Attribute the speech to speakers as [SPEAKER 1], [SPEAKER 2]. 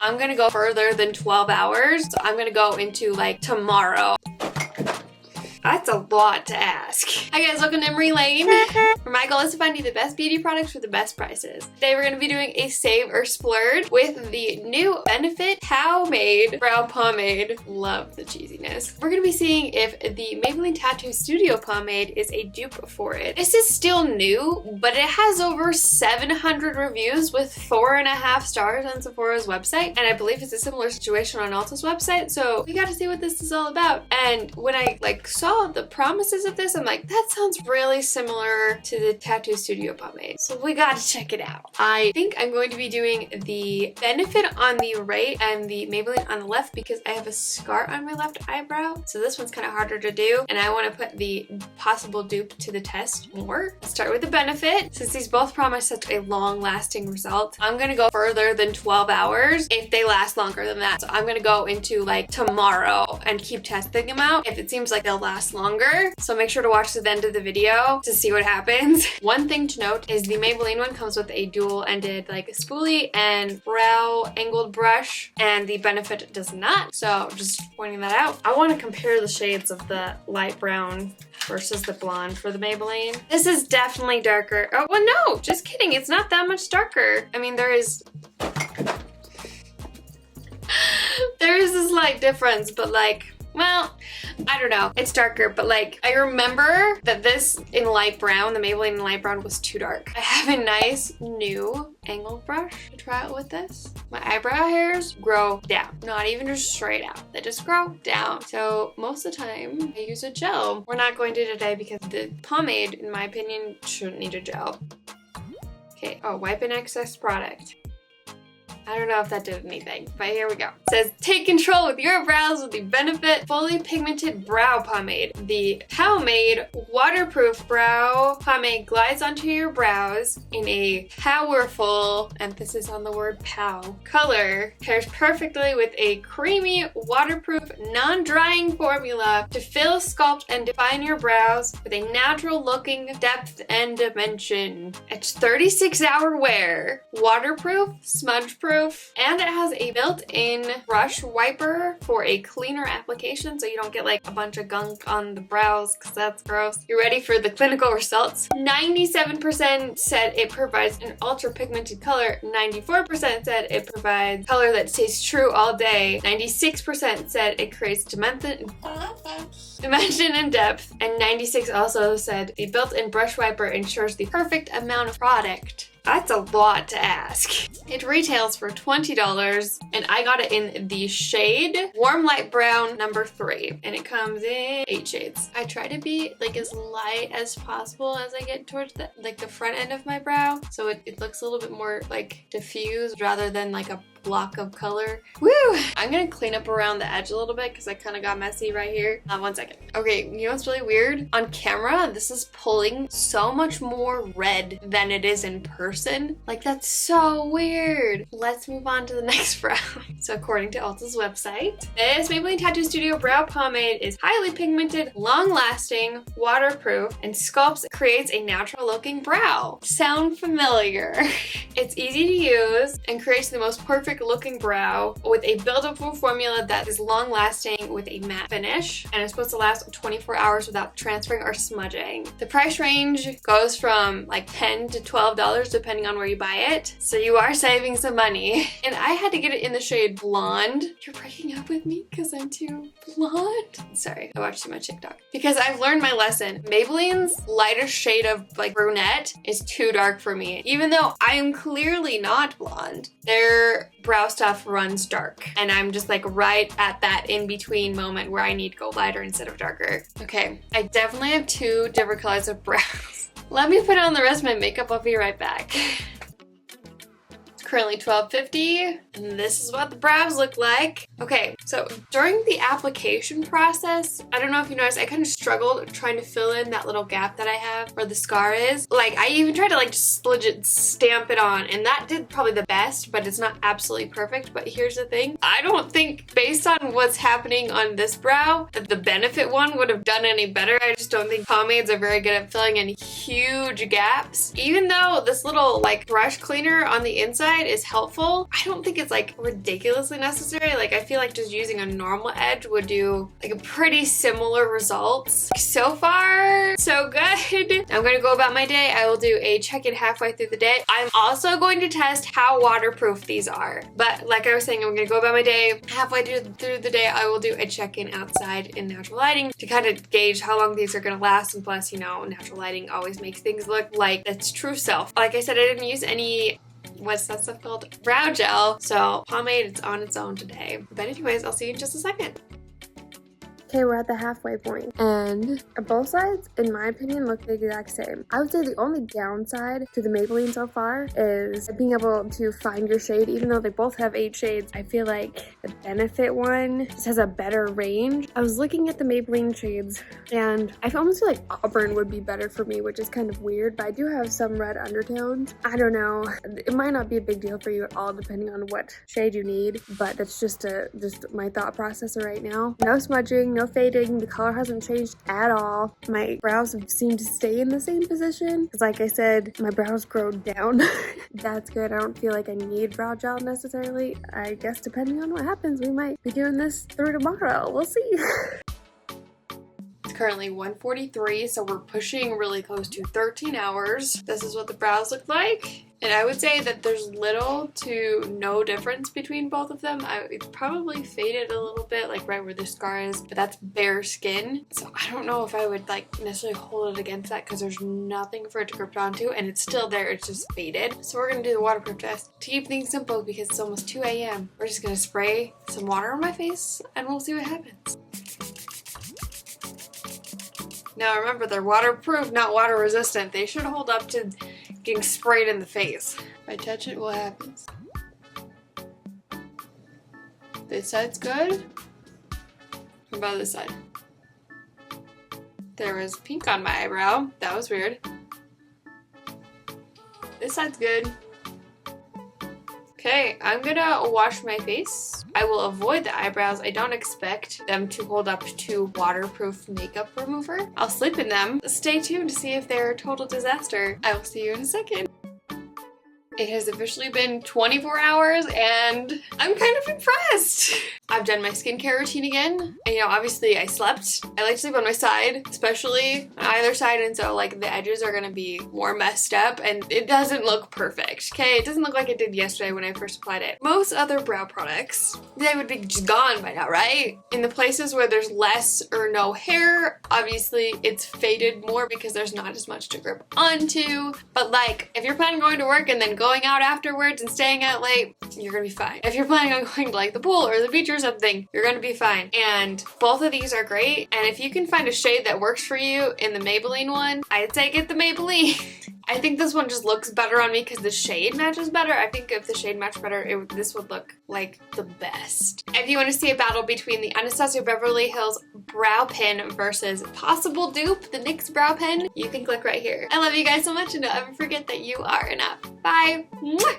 [SPEAKER 1] I'm gonna go further than 12 hours. So I'm gonna go into like tomorrow. That's a lot to ask. Hi guys, welcome to Emmarie Lane, where my goal is to find you the best beauty products for the best prices. Today we're going to be doing a save or splurge with the new Benefit POWmade Brow Pomade. Love the cheesiness. We're going to be seeing if the Maybelline Tattoostudio Pomade is a dupe for it. This is still new, but it has over 700 reviews with 4.5 stars on Sephora's website, and I believe it's a similar situation on Ulta's website, so we got to see what this is all about. And when I saw the promises of this, I'm like, that sounds really similar to the Tattoostudio pomade. So we gotta check it out. I think I'm going to be doing the Benefit on the right and the Maybelline on the left because I have a scar on my left eyebrow. So this one's kind of harder to do, and I want to put the possible dupe to the test more. Let's start with the Benefit. Since these both promise such a long-lasting result, I'm gonna go further than 12 hours if they last longer than that. So I'm gonna go into like tomorrow and keep testing them out if it seems like they'll last longer. So make sure to watch to the end of the video to see what happens. One thing to note is the Maybelline one comes with a dual-ended like spoolie and brow angled brush, and the Benefit does not. So just pointing that out. I want to compare the shades of the light brown versus the blonde for the Maybelline. This is definitely darker. Oh, well, no, just kidding. It's not that much darker. I mean, there is a slight difference, but like, well, I don't know. It's darker, but like, I remember that this in light brown, the Maybelline in light brown was too dark. I have a nice new angled brush to try out with this. My eyebrow hairs grow down, not even just straight out. They just grow down. So most of the time I use a gel. We're not going to today because the pomade, in my opinion, shouldn't need a gel. Okay, oh, wipe an excess product. I don't know if that did anything, but here we go. It says, take control with your brows with the Benefit Fully Pigmented Brow Pomade. The POWmade Waterproof Brow Pomade glides onto your brows in a powerful, emphasis on the word pow, color. Pairs perfectly with a creamy, waterproof, non-drying formula to fill, sculpt, and define your brows with a natural-looking depth and dimension. It's 36-hour wear, waterproof, smudge-proof, and it has a built-in brush wiper for a cleaner application so you don't get like a bunch of gunk on the brows because that's gross. You ready for the clinical results? 97% said it provides an ultra pigmented color, 94% said it provides color that stays true all day, 96% said it creates dimension and depth, and 96% also said the built-in brush wiper ensures the perfect amount of product. That's a lot to ask. It retails for $20, and I got it in the shade Warm Light Brown number 3, and it comes in 8 shades. I try to be like as light as possible as I get towards the front end of my brow, so it looks a little bit more like diffused rather than like a block of color. Woo! I'm gonna clean up around the edge a little bit because I kind of got messy right here. 1 second. Okay, you know what's really weird? On camera, this is pulling so much more red than it is in person. Like, that's so weird. Let's move on to the next brow. So according to Ulta's website, this Maybelline Tattoostudio Brow Pomade is highly pigmented, long-lasting, waterproof, and sculpts, creates a natural-looking brow. Sound familiar? It's easy to use and creates the most perfect looking brow with a buildable formula that is long lasting with a matte finish, and it's supposed to last 24 hours without transferring or smudging. The price range goes from like $10 to $12 depending on where you buy it, so you are saving some money. And I had to get it in the shade Blonde. You're breaking up with me because I'm too blonde? Sorry, I watched too much TikTok. Because I've learned my lesson. Maybelline's lightest shade of like brunette is too dark for me. Even though I am clearly not blonde, their brow stuff runs dark, and I'm just like right at that in-between moment where I need to go lighter instead of darker. Okay, I definitely have 2 different colors of brows. Let me put on the rest of my makeup. I'll be right back. Currently $12.50, and this is what the brows look like. Okay, so during the application process, I don't know if you noticed, I kind of struggled trying to fill in that little gap that I have where the scar is. Like, I even tried to like just legit stamp it on, and that did probably the best, but it's not absolutely perfect. But here's the thing, I don't think based on what's happening on this brow that the Benefit one would have done any better. I just don't think pomades are very good at filling in huge gaps. Even though this little like brush cleaner on the inside side is helpful. I don't think it's like ridiculously necessary. Like I feel like just using a normal edge would do like a pretty similar results. So far, so good. I'm gonna go about my day. I will do a check-in halfway through the day. I'm also going to test how waterproof these are. But like I was saying, I'm gonna go about my day. Halfway through the day, I will do a check-in outside in natural lighting to kind of gauge how long these are gonna last. And plus, you know, natural lighting always makes things look like its true self. Like I said, I didn't use any, what's that stuff called? Brow gel. So pomade, it's on its own today. But anyways, I'll see you in just a second. Okay, we're at the halfway point, and both sides, in my opinion, look the exact same. I would say the only downside to the Maybelline so far is being able to find your shade. Even though they both have 8 shades, I feel like the Benefit one just has a better range. I was looking at the Maybelline shades, and I almost feel like Auburn would be better for me, which is kind of weird, but I do have some red undertones. I don't know. It might not be a big deal for you at all, depending on what shade you need, but that's just my thought process right now. No smudging, no fading, the color hasn't changed at all. My brows seem to stay in the same position because, like I said, my brows grow down. That's good. I don't feel like I need brow gel necessarily. I guess depending on what happens, we might be doing this through tomorrow. We'll see. It's currently 1:43, so we're pushing really close to 13 hours. This is what the brows look like. And I would say that there's little to no difference between both of them. It's probably faded a little bit, like right where the scar is, but that's bare skin. So I don't know if I would like necessarily hold it against that because there's nothing for it to grip onto, and it's still there, it's just faded. So we're gonna do the waterproof test. To keep things simple, because it's almost 2 a.m., we're just gonna spray some water on my face and we'll see what happens. Now remember, they're waterproof, not water resistant. They should hold up to getting sprayed in the face. If I touch it, what happens? This side's good. What about this side? There was pink on my eyebrow. That was weird. This side's good. Okay, I'm gonna wash my face. I will avoid the eyebrows. I don't expect them to hold up to waterproof makeup remover. I'll sleep in them. Stay tuned to see if they're a total disaster. I will see you in a second. It has officially been 24 hours and I'm kind of impressed. I've done my skincare routine again. And you know, obviously I slept. I like to sleep on my side, especially on either side, and so like the edges are gonna be more messed up and it doesn't look perfect, okay? It doesn't look like it did yesterday when I first applied it. Most other brow products, they would be just gone by now, right? In the places where there's less or no hair, obviously it's faded more because there's not as much to grip onto. But like, if you're planning on going to work and then going out afterwards and staying out late, you're gonna be fine. If you're planning on going to like the pool or the beach or something, you're gonna be fine. And both of these are great. And if you can find a shade that works for you in the Maybelline one, I'd say get the Maybelline. I think this one just looks better on me because the shade matches better. I think if the shade matched better, this would look like the best. If you want to see a battle between the Anastasia Beverly Hills brow pen versus possible dupe, the NYX brow pen, you can click right here. I love you guys so much, and don't ever forget that you are enough. Bye. Mwah!